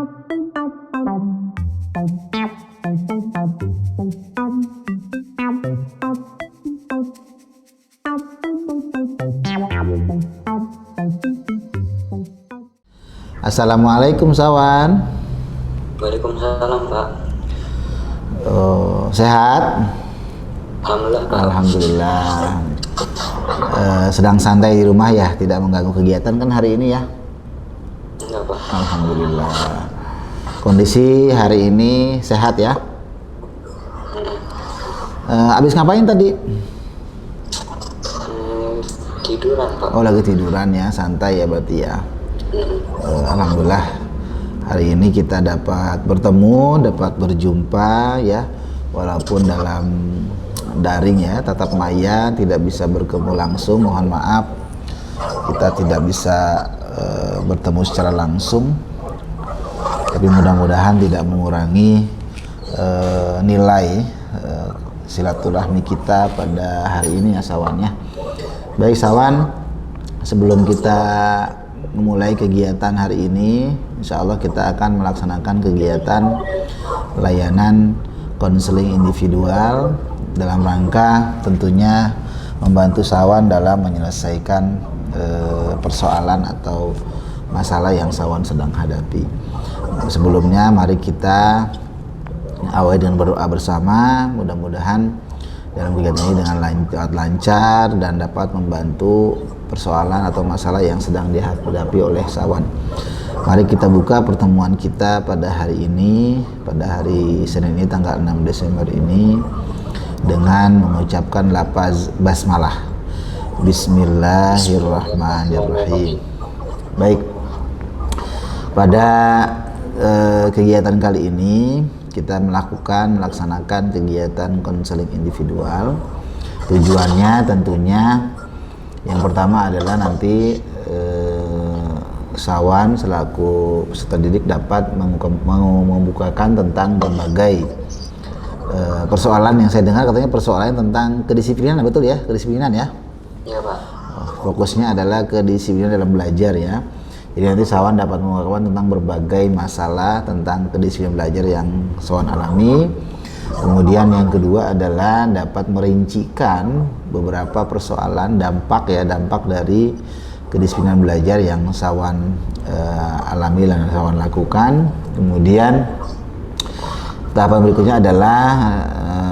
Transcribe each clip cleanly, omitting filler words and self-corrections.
Assalamualaikum Sawan. Waalaikumsalam Pak. Oh, sehat? Alhamdulillah Pak. Alhamdulillah. Sedang santai di rumah ya, tidak mengganggu kegiatan kan hari ini ya? Enggak Pak. Alhamdulillah. Kondisi hari ini sehat ya? Abis ngapain tadi? Tiduran Pak. Oh, lagi tiduran ya, santai ya berarti ya. Alhamdulillah hari ini kita dapat bertemu, dapat berjumpa ya, walaupun dalam daring ya, tatap maya, tidak bisa bertemu langsung, mohon maaf kita tidak bisa bertemu secara langsung, tapi mudah-mudahan tidak mengurangi nilai silaturahmi kita pada hari ini ya Sawan ya. Baik Sawan, sebelum kita memulai kegiatan hari ini, insya Allah kita akan melaksanakan kegiatan layanan konseling individual dalam rangka tentunya membantu Sawan dalam menyelesaikan persoalan atau masalah yang Sawan sedang hadapi. Sebelumnya mari kita awali dengan berdoa bersama, mudah-mudahan dalam kegiatan ini dengan lancar dan dapat membantu persoalan atau masalah yang sedang dihadapi oleh Sawan. Mari kita buka pertemuan kita pada hari ini, pada hari Senin ini tanggal 6 Desember ini dengan mengucapkan lafaz basmalah. Bismillahirrahmanirrahim. Baik. Pada kegiatan kali ini kita melaksanakan kegiatan konseling individual. Tujuannya tentunya yang pertama adalah nanti Sawan selaku peserta didik dapat membukakan tentang berbagai persoalan yang saya dengar, katanya persoalan tentang kedisiplinan, betul ya? Kedisiplinan ya? Iya Pak. Fokusnya adalah kedisiplinan dalam belajar ya. Jadi nanti Sawan dapat mengungkapkan tentang berbagai masalah tentang kedisiplinan belajar yang Sawan alami. Kemudian yang kedua adalah dapat merincikan beberapa persoalan dampak dari kedisiplinan belajar yang Sawan alami dan Sawan lakukan. Kemudian tahapan berikutnya adalah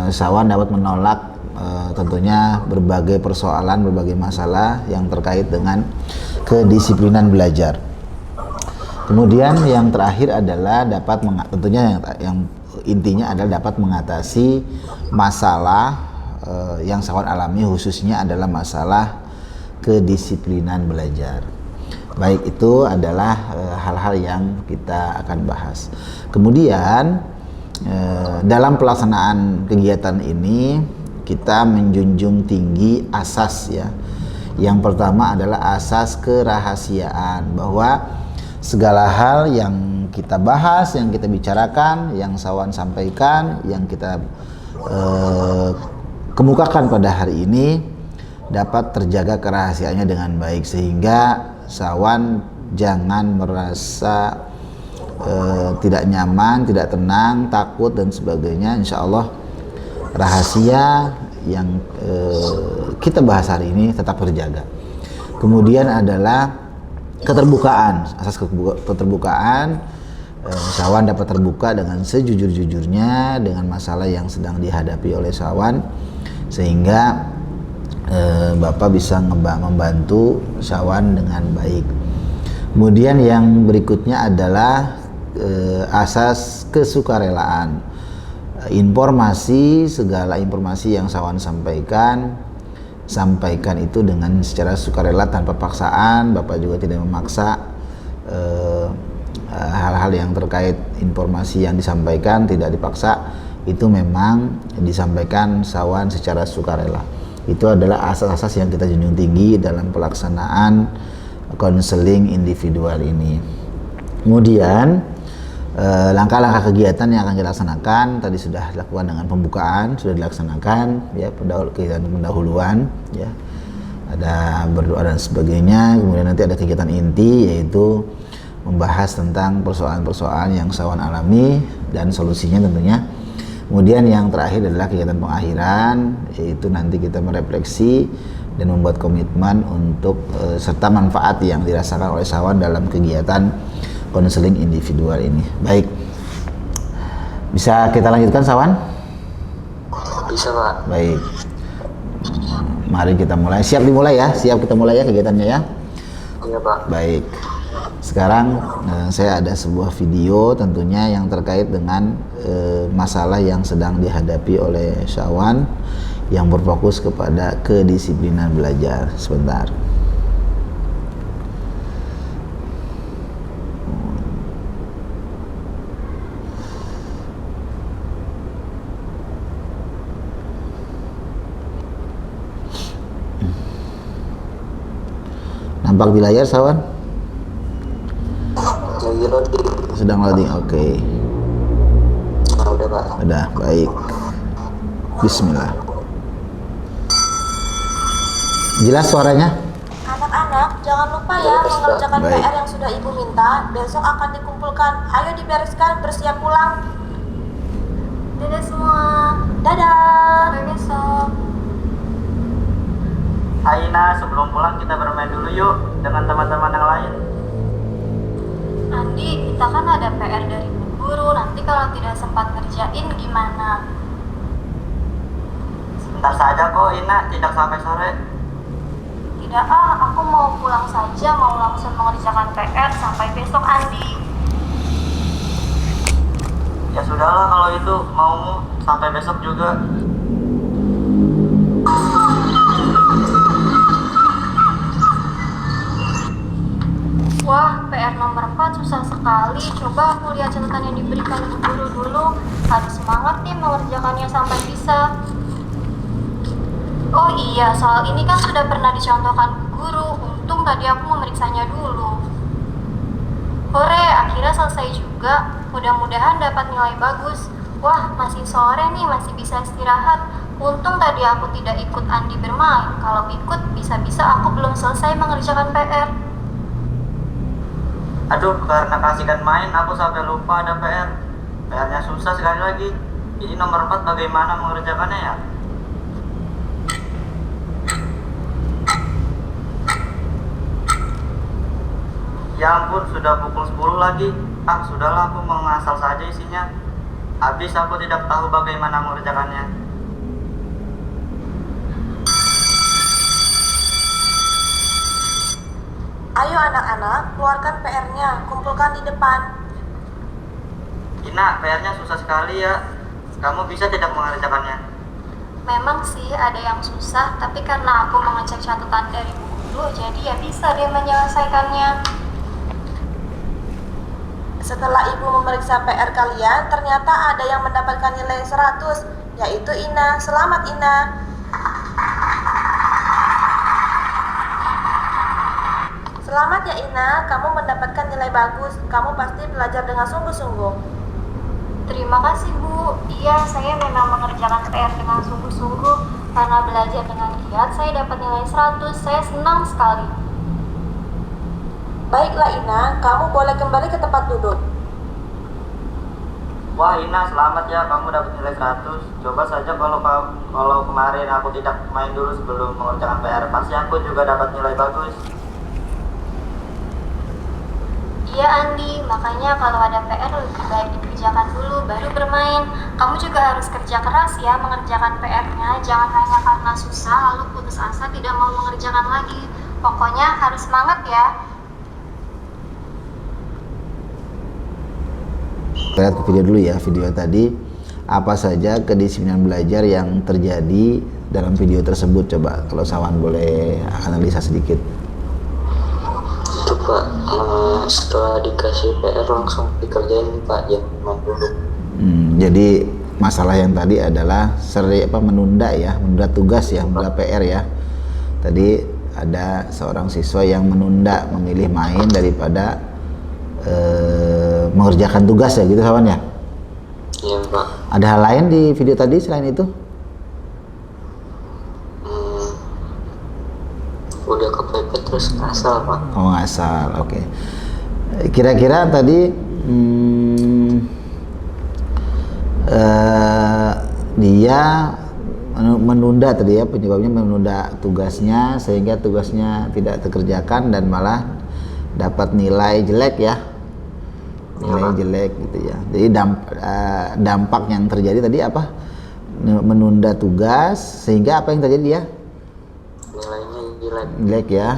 Sawan dapat menolak tentunya berbagai persoalan, berbagai masalah yang terkait dengan kedisiplinan belajar. Kemudian yang terakhir adalah dapat tentunya yang intinya adalah dapat mengatasi masalah yang Sawan alami, khususnya adalah masalah kedisiplinan belajar. Baik, itu adalah hal-hal yang kita akan bahas. Kemudian dalam pelaksanaan kegiatan ini kita menjunjung tinggi asas ya. Yang pertama adalah asas kerahasiaan, bahwa segala hal yang kita bahas, yang kita bicarakan, yang Sawan sampaikan, yang kita kemukakan pada hari ini dapat terjaga kerahasiaannya dengan baik, sehingga Sawan jangan merasa tidak nyaman, tidak tenang, takut dan sebagainya. Insya Allah rahasia yang kita bahas hari ini tetap terjaga. Kemudian adalah keterbukaan, asas keterbukaan. Sawan dapat terbuka dengan sejujur-jujurnya dengan masalah yang sedang dihadapi oleh Sawan, sehingga Bapak bisa membantu Sawan dengan baik. Kemudian yang berikutnya adalah asas kesukarelaan. Segala informasi yang Sawan sampaikan itu dengan secara sukarela tanpa paksaan. Bapak juga tidak memaksa hal-hal yang terkait informasi yang disampaikan, tidak dipaksa, itu memang disampaikan Sawan secara sukarela. Itu adalah asas-asas yang kita junjung tinggi dalam pelaksanaan konseling individual ini. Kemudian langkah-langkah kegiatan yang akan kita laksanakan tadi sudah dilakukan dengan pembukaan, sudah dilaksanakan ya, kegiatan pendahuluan ya, ada berdoa dan sebagainya. Kemudian nanti ada kegiatan inti, yaitu membahas tentang persoalan-persoalan yang Sawan alami dan solusinya tentunya. Kemudian yang terakhir adalah kegiatan pengakhiran, yaitu nanti kita merefleksi dan membuat komitmen untuk serta manfaat yang dirasakan oleh Sawan dalam kegiatan konseling individual ini. Baik, bisa kita lanjutkan Sawan? Bisa Pak. Baik, mari kita mulai. Siap dimulai ya? Siap kita mulai ya kegiatannya ya? Iya Pak. Baik, sekarang saya ada sebuah video tentunya yang terkait dengan masalah yang sedang dihadapi oleh Sawan yang berfokus kepada kedisiplinan belajar. Sebentar. Nampak di layar Sawan? Lagi loading. Sedang loading, oke. Nah, udah Pak. Udah, baik. Bismillah. Jelas suaranya? Anak-anak, jangan lupa ya mengerjakan Baik. PR yang sudah ibu minta. Besok akan dikumpulkan. Ayo dibereskan, bersiap pulang. Dadah semua. Dadah. Sampai besok. Aina, sebelum pulang kita bermain dulu yuk dengan teman-teman yang lain. Andi, kita kan ada PR dari Bu Guru. Nanti kalau tidak sempat ngerjain gimana? Sebentar saja kok Ina, tidak sampai sore. Tidak aku mau pulang saja, mau langsung mengerjakan PR sampai besok Andi. Ya sudahlah kalau itu maumu, sampai besok juga. Wah, PR nomor 4 susah sekali. Coba aku lihat catatan yang diberikan Bu Guru dulu. Harus semangat nih mengerjakannya sampai bisa. Oh iya, soal ini kan sudah pernah dicontohkan Bu Guru. Untung tadi aku memeriksanya dulu. Hore, akhirnya selesai juga. Mudah-mudahan dapat nilai bagus. Wah, masih sore nih, masih bisa istirahat. Untung tadi aku tidak ikut Andi bermain. Kalau ikut, bisa-bisa aku belum selesai mengerjakan PR. Aduh, karena kasihkan main aku sampai lupa ada PR. PR-nya susah sekali lagi. Ini nomor 4 bagaimana mengerjakannya ya? Ya ampun, sudah pukul 10 lagi. Sudahlah, aku mengasal saja isinya. Habis aku tidak tahu bagaimana mengerjakannya. Ayo anak-anak, keluarkan PR-nya, kumpulkan di depan. Ina, PR-nya susah sekali ya. Kamu bisa tidak mengerjakannya? Memang sih ada yang susah, tapi karena aku mengecek catatan dari Bu Guru, jadi ya bisa dia menyelesaikannya. Setelah ibu memeriksa PR kalian, ternyata ada yang mendapatkan nilai 100, yaitu Ina. Selamat Ina. Selamat ya Ina, kamu mendapatkan nilai bagus. Kamu pasti belajar dengan sungguh-sungguh. Terima kasih Bu. Iya, saya memang mengerjakan PR dengan sungguh-sungguh. Karena belajar dengan giat, saya dapat nilai 100. Saya senang sekali. Baiklah Ina, kamu boleh kembali ke tempat duduk. Wah Ina, selamat ya, kamu dapat nilai 100. Coba saja kalau kemarin aku tidak main dulu sebelum mengerjakan PR, pasti aku juga dapat nilai bagus. Iya Andi, makanya kalau ada PR lebih baik dikerjakan dulu baru bermain. Kamu juga harus kerja keras ya mengerjakan PR-nya. Jangan hanya karena susah lalu putus asa tidak mau mengerjakan lagi. Pokoknya harus semangat ya. Kita lihat ke video dulu ya, video tadi apa saja kedisiplinan belajar yang terjadi dalam video tersebut. Coba kalau Sawan boleh analisa sedikit. Itu Pak, setelah dikasih PR langsung dikerjain Pak, jangan dulu. Jadi masalah yang tadi adalah menunda tugas ya, menunda PR ya. Tadi ada seorang siswa yang menunda, memilih main daripada mengerjakan tugas ya gitu Sawan ya. Iya Pak. Ada hal lain di video tadi selain itu? Udah kepepet terus ngasal Pak. Oh ngasal, oke. Kira-kira tadi dia menunda tadi ya, penyebabnya menunda tugasnya sehingga tugasnya tidak terkerjakan dan malah dapat nilai jelek ya, nilai jelek gitu ya. Jadi dampak yang terjadi tadi apa? Menunda tugas sehingga apa yang terjadi ya? Nilainya jelek. Jelek ya.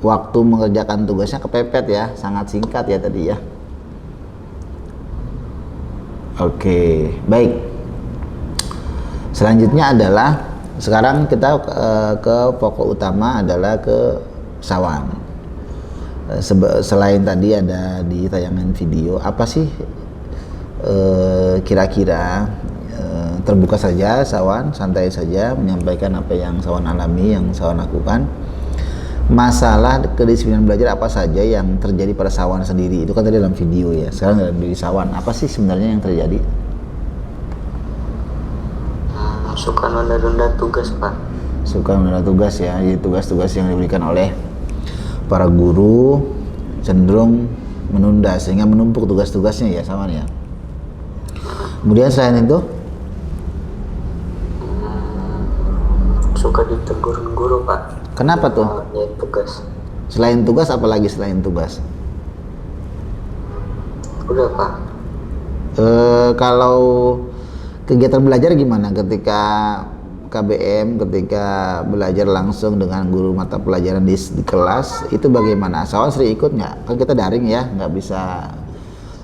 Waktu mengerjakan tugasnya kepepet ya, sangat singkat ya tadi ya. Oke, baik. Selanjutnya adalah sekarang kita ke pokok utama adalah ke Sawan. Selain tadi ada di tayangan video, apa sih kira-kira terbuka saja Sawan, santai saja menyampaikan apa yang Sawan alami, yang Sawan lakukan. Masalah kedisiplinan belajar apa saja yang terjadi pada Sawan sendiri, itu kan tadi dalam video ya. Sekarang dalam diri Sawan, apa sih sebenarnya yang terjadi? Suka nunda-nunda tugas, Pak. Suka menunda tugas ya, jadi tugas-tugas yang diberikan oleh para guru cenderung menunda sehingga menumpuk tugas-tugasnya ya Sawan ya. Kemudian selain itu Suka ditegur guru, Pak. kenapa tuh? Ya, tugas. Selain tugas apa lagi selain tugas? Udah, Pak. Kalau kegiatan belajar gimana ketika KBM, ketika belajar langsung dengan guru mata pelajaran di kelas, itu bagaimana? Sawan sering ikut nggak? Kan kita daring ya, nggak bisa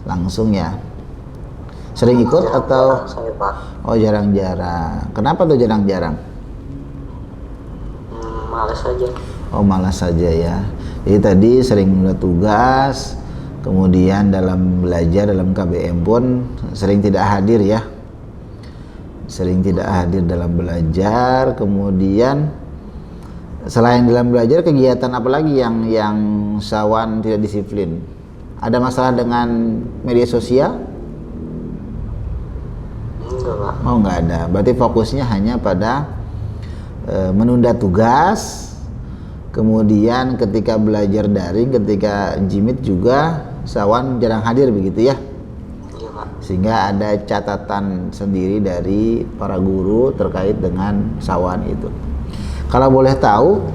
langsung ya. Sering ikut atau? Jarang saya, Pak. Oh jarang-jarang. Kenapa tuh jarang-jarang? Males aja. Oh malas saja ya. Jadi tadi sering menunda tugas, kemudian dalam belajar dalam KBM pun sering tidak hadir ya. Sering tidak hadir dalam belajar, kemudian selain dalam belajar kegiatan apa lagi yang Sawan tidak disiplin? Ada masalah dengan media sosial? Enggak, Pak. Oh nggak ada. Berarti fokusnya hanya pada menunda tugas. Kemudian ketika belajar daring, ketika jimit juga Sawan jarang hadir begitu ya. Iya, Pak. Sehingga ada catatan sendiri dari para guru terkait dengan Sawan itu. Kalau boleh tahu,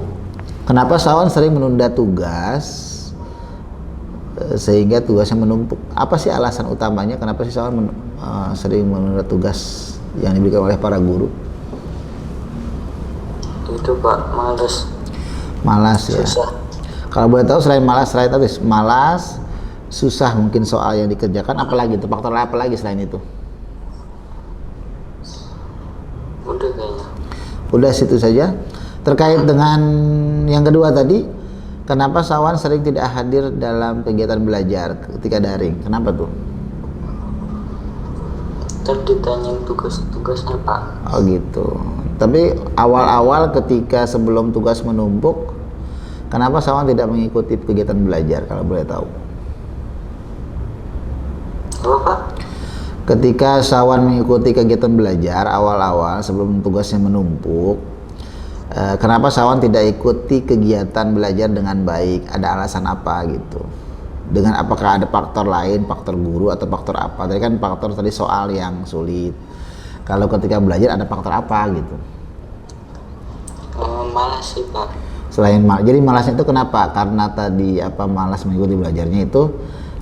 kenapa Sawan sering menunda tugas sehingga tugasnya menumpuk? Apa sih alasan utamanya kenapa sih Sawan sering menunda tugas yang diberikan oleh para guru? Itu, Pak, males. Malas ya. Susah. Kalau boleh tahu selain malas, malas, susah mungkin soal yang dikerjakan, apalagi itu faktor apa lagi selain itu? Udah kayaknya. Udah situ saja. Terkait dengan yang kedua tadi, kenapa Sawan sering tidak hadir dalam kegiatan belajar ketika daring? Kenapa tuh? Ntar ditanyain tugas-tugasnya, Pak. Oh gitu. Tapi awal-awal ketika sebelum tugas menumpuk, kenapa Sawan tidak mengikuti kegiatan belajar kalau boleh tahu? Apa, Pak? Ketika Sawan mengikuti kegiatan belajar awal-awal sebelum tugasnya menumpuk, kenapa Sawan tidak ikuti kegiatan belajar dengan baik? Ada alasan apa gitu? Dengan apakah ada faktor lain, faktor guru atau faktor apa? Tadi kan faktor tadi soal yang sulit. Kalau ketika belajar ada faktor apa gitu? Malas sih, Pak. Jadi malasnya itu kenapa? Karena tadi apa malas mengikuti belajarnya itu?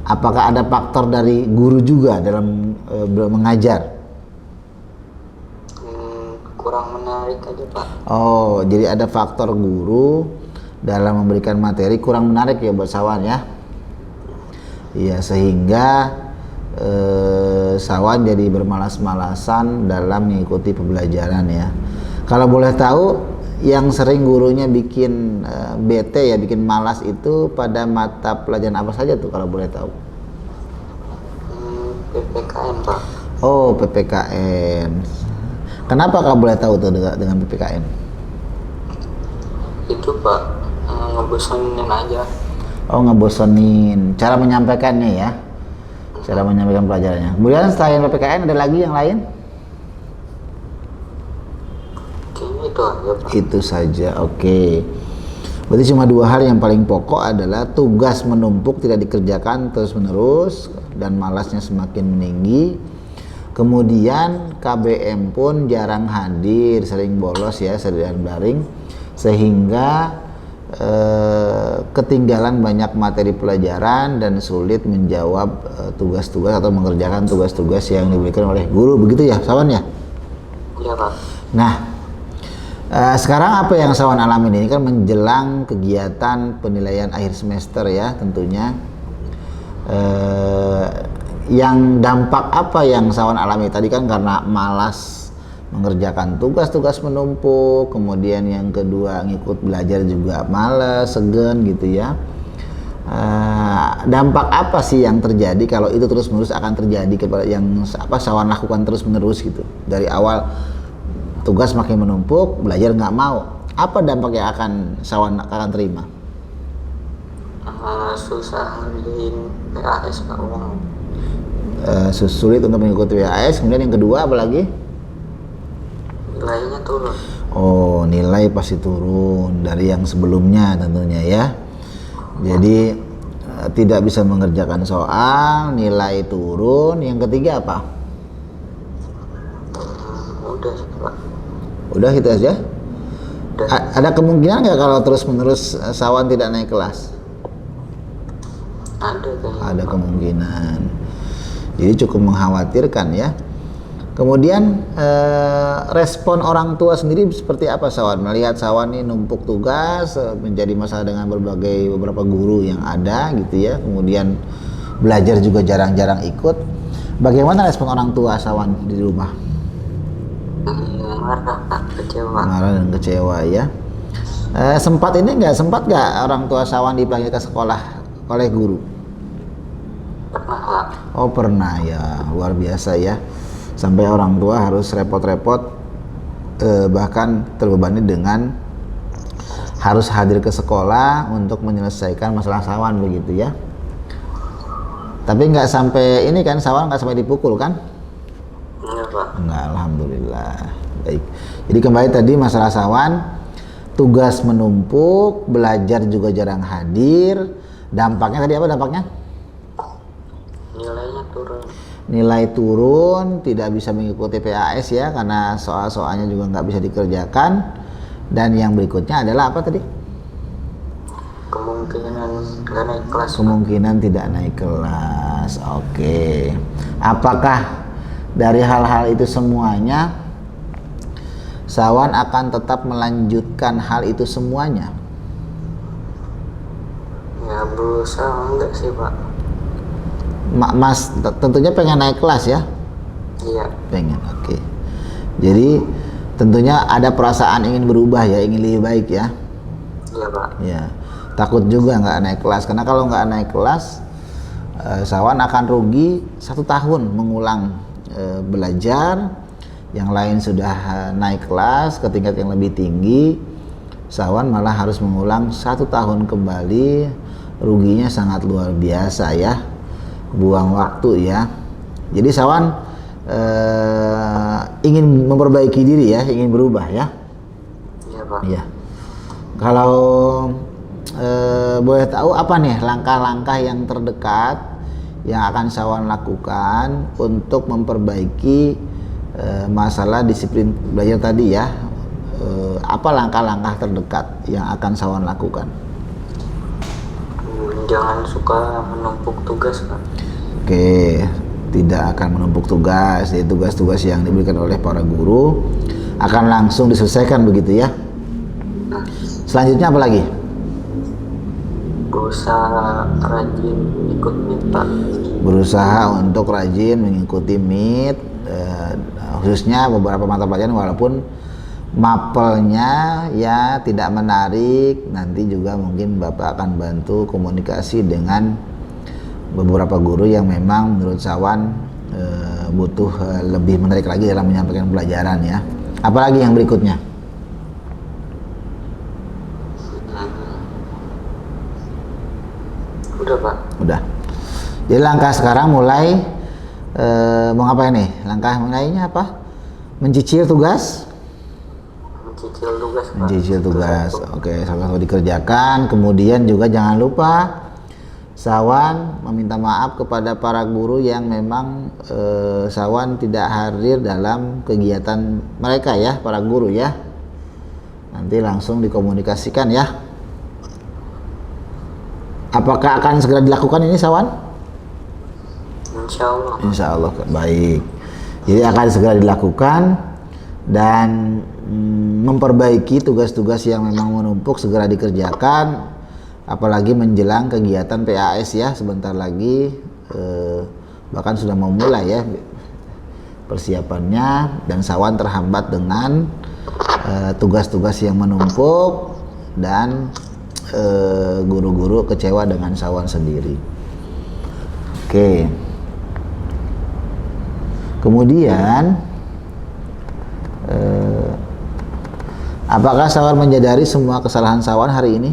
Apakah ada faktor dari guru juga dalam mengajar? Kurang menarik aja, Pak. Oh, jadi ada faktor guru dalam memberikan materi kurang menarik ya buat Sawan ya? Iya, sehingga Sawan jadi bermalas-malasan dalam mengikuti pembelajaran ya. Kalau boleh tahu, yang sering gurunya bikin bete ya, bikin malas itu pada mata pelajaran apa saja tuh kalau boleh tahu? PPKN, Pak. Oh, PPKN. Kenapa kalau boleh tahu tuh dengan PPKN? Itu, Pak, ngebosenin aja. Oh, ngebosenin. Cara menyampaikannya ya? Cara menyampaikan pelajarannya. Kemudian selain PPKN ada lagi yang lain? Kayaknya itu aja, Pak. Itu saja, oke. Berarti cuma dua hal yang paling pokok adalah tugas menumpuk tidak dikerjakan terus-menerus dan malasnya semakin meninggi. Kemudian KBM pun jarang hadir, sering bolos ya, sering daring, sehingga ketinggalan banyak materi pelajaran dan sulit menjawab tugas-tugas atau mengerjakan tugas-tugas yang diberikan oleh guru. Begitu ya Sawan ya? Iya Pak. Nah, sekarang apa yang Sawan alami ini kan menjelang kegiatan penilaian akhir semester ya tentunya. Yang dampak apa yang Sawan alami tadi kan karena malas mengerjakan tugas-tugas menumpuk, kemudian yang kedua ngikut belajar juga malas, segan gitu ya. Dampak apa sih yang terjadi kalau itu terus-menerus akan terjadi kepada yang Sawan lakukan terus-menerus gitu dari awal? Tugas makin menumpuk, belajar nggak mau. Apa dampak yang akan Sawan akan terima? Susah ngerjain PAS Pak Umum. Sulit untuk mengikuti PAS. Kemudian yang kedua apa lagi? Nilainya turun. Oh, nilai pasti turun dari yang sebelumnya tentunya ya. Jadi tidak bisa mengerjakan soal, nilai turun. Yang ketiga apa? Udah sih Pak. Udah itu aja. Udah. Ada kemungkinan nggak kalau terus-menerus Sawan tidak naik kelas? Ada kayaknya. Ada Pak. kemungkinan. Jadi cukup mengkhawatirkan ya. Kemudian respon orang tua sendiri seperti apa Sawan? Melihat Sawan ini numpuk tugas, menjadi masalah dengan beberapa guru yang ada gitu ya. Kemudian belajar juga jarang-jarang ikut. Bagaimana respon orang tua Sawan di rumah? Marah Pak, kecewa. Marah dan kecewa ya. Sempat nggak orang tua Sawan dipanggil ke sekolah oleh guru? Pernah Pak. Oh pernah ya, luar biasa ya. Sampai orang tua harus repot-repot bahkan terbebani dengan harus hadir ke sekolah untuk menyelesaikan masalah Sawan begitu ya. Tapi nggak sampai ini kan, Sawan nggak sampai dipukul kan? Enggak Pak. Enggak, alhamdulillah. Baik. Jadi kembali tadi masalah Sawan, tugas menumpuk, belajar juga jarang hadir. Dampaknya tadi apa dampaknya? Nilainya turun. Nilai turun, tidak bisa mengikuti PAS ya karena soal-soalnya juga nggak bisa dikerjakan. Dan yang berikutnya adalah apa tadi? Kemungkinan nggak naik kelas. Kemungkinan tidak naik kelas. Oke. Apakah dari hal-hal itu semuanya Sawan akan tetap melanjutkan hal itu semuanya? Ya berusaha enggak sih Pak. Mas tentunya pengen naik kelas ya? Iya. Pengen, oke. Jadi tentunya ada perasaan ingin berubah ya, ingin lebih baik ya. Iya Pak. Ya, takut juga nggak naik kelas karena kalau nggak naik kelas, Sawan akan rugi 1 tahun mengulang belajar. Yang lain sudah naik kelas ke tingkat yang lebih tinggi, Sawan malah harus mengulang 1 tahun kembali. Ruginya sangat luar biasa ya. Buang waktu ya. Jadi Sawan ingin memperbaiki diri ya, ingin berubah ya. Iya Pak. Iya. Kalau boleh tahu apa nih langkah-langkah yang terdekat yang akan Sawan lakukan untuk memperbaiki masalah disiplin belajar tadi ya? Apa langkah-langkah terdekat yang akan Sawan lakukan? Jangan suka menumpuk tugas Pak. Oke, tidak akan menumpuk tugas. Jadi tugas-tugas yang diberikan oleh para guru akan langsung diselesaikan begitu ya. Selanjutnya apa lagi? Berusaha rajin ikut MIT Pak. Berusaha untuk rajin mengikuti MIT, khususnya beberapa mata pelajaran walaupun mapelnya ya tidak menarik. Nanti juga mungkin Bapak akan bantu komunikasi dengan beberapa guru yang memang menurut Sawan butuh lebih menarik lagi dalam menyampaikan pelajaran ya. Apalagi yang berikutnya? Udah Pak. Udah. Jadi langkah sekarang mulai mau ngapain nih? Langkah mulainya apa? Mencicil tugas? mencicil tugas Pak. Mencicil tugas. Oke, sama-sama dikerjakan. Kemudian juga jangan lupa Sawan meminta maaf kepada para guru yang memang Sawan tidak hadir dalam kegiatan mereka ya, para guru ya. Nanti langsung dikomunikasikan ya. Apakah akan segera dilakukan ini Sawan? Insya Allah. Insya Allah baik. Jadi akan segera dilakukan dan memperbaiki tugas-tugas yang memang menumpuk segera dikerjakan. Apalagi menjelang kegiatan PAS ya, sebentar lagi bahkan sudah mau mulai ya persiapannya, dan Sawan terhambat dengan tugas-tugas yang menumpuk dan guru-guru kecewa dengan Sawan sendiri. Oke. Kemudian apakah Sawan menyadari semua kesalahan Sawan hari ini?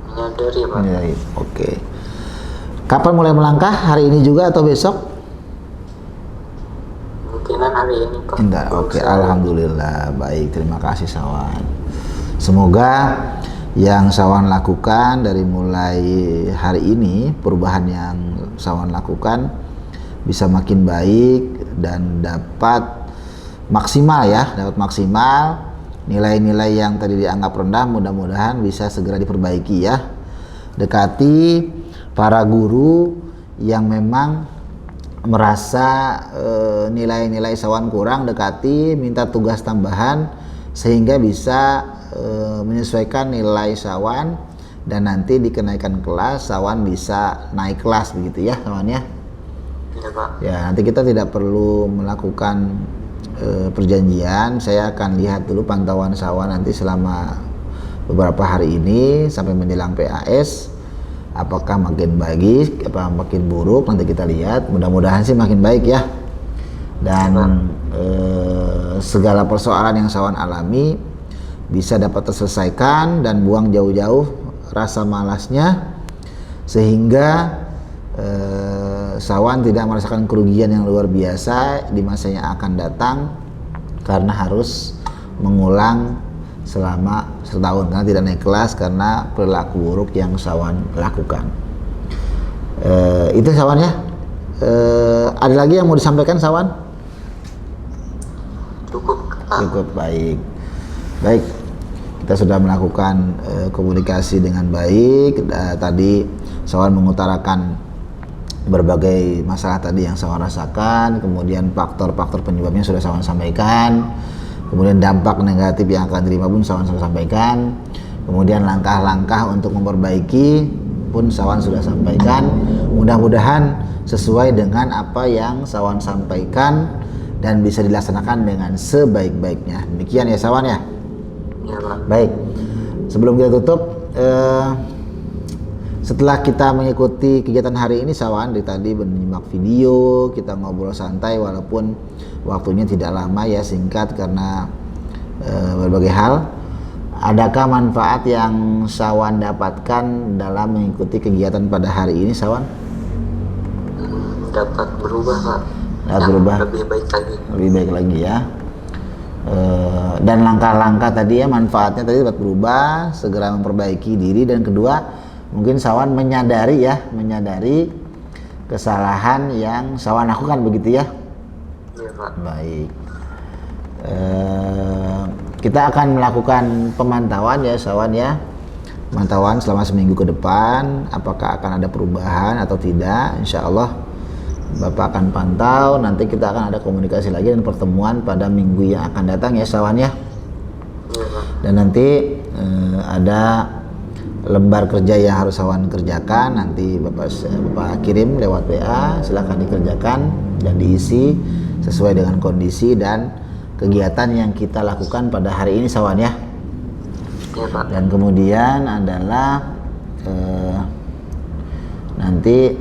Menyadari Pak. Menyadari. Oke. Kapan mulai melangkah? Hari ini juga atau besok? Mungkinan hari ini Pak. Enggak. Oke. Alhamdulillah. Baik. Terima kasih Sawan. Semoga yang Sawan lakukan dari mulai hari ini, perubahan yang Sawan lakukan bisa makin baik dan dapat maksimal ya, dapat maksimal. Nilai-nilai yang tadi dianggap rendah mudah-mudahan bisa segera diperbaiki ya. Dekati para guru yang memang merasa nilai-nilai Sawan kurang, dekati, minta tugas tambahan sehingga bisa menyesuaikan nilai Sawan, dan nanti dikenaikan kelas Sawan bisa naik kelas begitu ya Sawan ya. Iya Pak. Ya, nanti kita tidak perlu melakukan perjanjian. Saya akan lihat dulu pantauan Sawan nanti selama beberapa hari ini sampai menjelang PAS, apakah makin baik apa makin buruk, nanti kita lihat. Mudah-mudahan sih makin baik ya. Dan segala persoalan yang Sawan alami bisa dapat terselesaikan dan buang jauh-jauh rasa malasnya, sehingga Sawan tidak merasakan kerugian yang luar biasa di masa yang akan datang karena harus mengulang selama setahun karena tidak naik kelas karena perilaku buruk yang Sawan lakukan. Itu Sawan ya. Ada lagi yang mau disampaikan Sawan? Cukup Pak. Cukup, baik. Baik, kita sudah melakukan komunikasi dengan baik. Tadi Sawan mengutarakan berbagai masalah tadi yang Sawan rasakan, kemudian faktor-faktor penyebabnya sudah Sawan sampaikan, kemudian dampak negatif yang akan diterima pun Sawan sampaikan, kemudian langkah-langkah untuk memperbaiki pun Sawan sudah sampaikan. Mudah-mudahan sesuai dengan apa yang Sawan sampaikan dan bisa dilaksanakan dengan sebaik-baiknya. Demikian ya Sawan ya. Iya Pak. Baik, sebelum kita tutup, setelah kita mengikuti kegiatan hari ini Sawan, dari tadi menyimak video, kita ngobrol santai walaupun waktunya tidak lama ya, singkat karena berbagai hal. Adakah manfaat yang Sawan dapatkan dalam mengikuti kegiatan pada hari ini Sawan? Dapat berubah Pak. Dapat berubah. Lebih baik lagi. Lebih baik lagi ya. Dan langkah-langkah tadi ya, manfaatnya tadi dapat berubah, segera memperbaiki diri, dan kedua mungkin Sawan menyadari kesalahan yang Sawan lakukan begitu ya. Iya Pak. Baik. Kita akan melakukan pemantauan ya Sawan ya. Pemantauan selama seminggu ke depan, apakah akan ada perubahan atau tidak. Insya Allah Bapak akan pantau. Nanti kita akan ada komunikasi lagi dan pertemuan pada minggu yang akan datang ya Sawan ya. Iya Pak. Dan nanti ada lembar kerja yang harus Sawan kerjakan, nanti Bapak kirim lewat WA, silahkan dikerjakan dan diisi sesuai dengan kondisi dan kegiatan yang kita lakukan pada hari ini Sawan ya. Iya Pak. Dan kemudian adalah nanti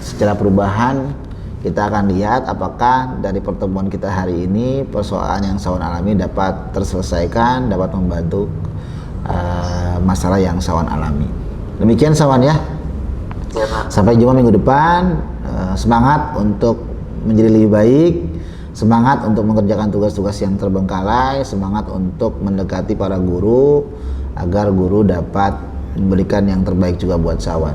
secara perubahan kita akan lihat apakah dari pertemuan kita hari ini persoalan yang Sawan alami dapat terselesaikan, dapat membantu masalah yang Sawan alami. Demikian Sawan ya. Iya Pak. Sampai jumpa minggu depan. Semangat untuk menjadi lebih baik. Semangat untuk mengerjakan tugas-tugas yang terbengkalai, semangat untuk mendekati para guru agar guru dapat memberikan yang terbaik juga buat Sawan.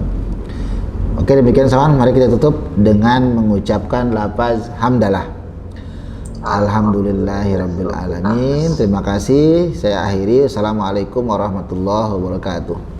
Oke, demikian Sawan, mari kita tutup dengan mengucapkan lafaz hamdalah. Alhamdulillahirabbil alamin. Terima kasih. Saya akhiri. Assalamualaikum warahmatullahi wabarakatuh.